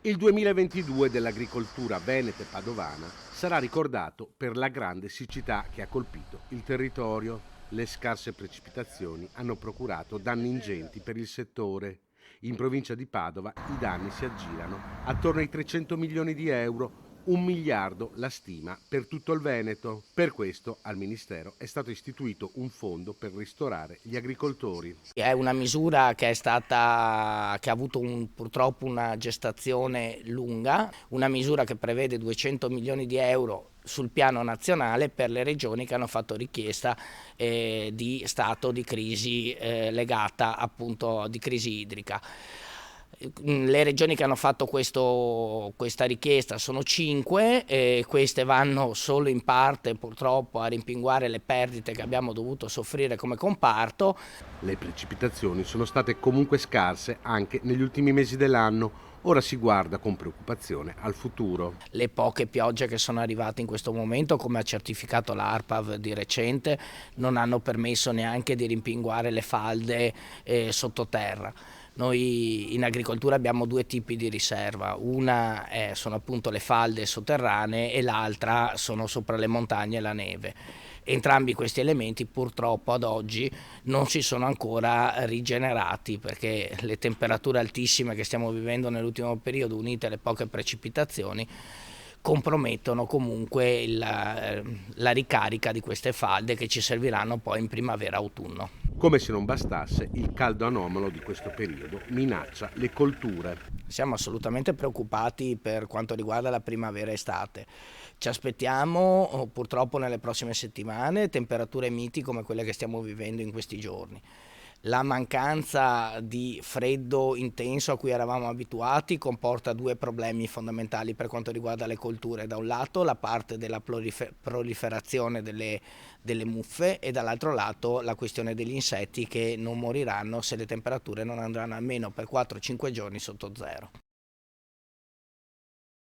Il 2022 dell'agricoltura veneta e padovana sarà ricordato per la grande siccità che ha colpito il territorio. Le scarse precipitazioni hanno procurato danni ingenti per il settore. In provincia di Padova i danni si aggirano attorno ai 300 milioni di euro, 1 miliardo la stima per tutto il Veneto. Per questo al Ministero è stato istituito un fondo per ristorare gli agricoltori. È una misura che ha avuto purtroppo una gestazione lunga, una misura che prevede 200 milioni di euro sul piano nazionale per le regioni che hanno fatto richiesta di stato di crisi legata appunto di crisi idrica. Le regioni che hanno fatto questa richiesta sono 5 e queste vanno solo in parte purtroppo a rimpinguare le perdite che abbiamo dovuto soffrire come comparto. Le precipitazioni sono state comunque scarse anche negli ultimi mesi dell'anno. Ora si guarda con preoccupazione al futuro. Le poche piogge che sono arrivate in questo momento, come ha certificato l'ARPAV di recente, non hanno permesso neanche di rimpinguare le falde sottoterra. Noi in agricoltura abbiamo due tipi di riserva, una sono appunto le falde sotterranee e l'altra sono sopra le montagne e la neve. Entrambi questi elementi purtroppo ad oggi non si sono ancora rigenerati perché le temperature altissime che stiamo vivendo nell'ultimo periodo, unite alle poche precipitazioni, compromettono comunque la ricarica di queste falde che ci serviranno poi in primavera-autunno. Come se non bastasse, il caldo anomalo di questo periodo minaccia le colture. Siamo assolutamente preoccupati per quanto riguarda la primavera-estate. Ci aspettiamo purtroppo nelle prossime settimane temperature miti come quelle che stiamo vivendo in questi giorni. La mancanza di freddo intenso a cui eravamo abituati comporta due problemi fondamentali per quanto riguarda le colture. Da un lato la parte della proliferazione delle muffe e dall'altro lato la questione degli insetti che non moriranno se le temperature non andranno almeno per 4-5 giorni sotto zero.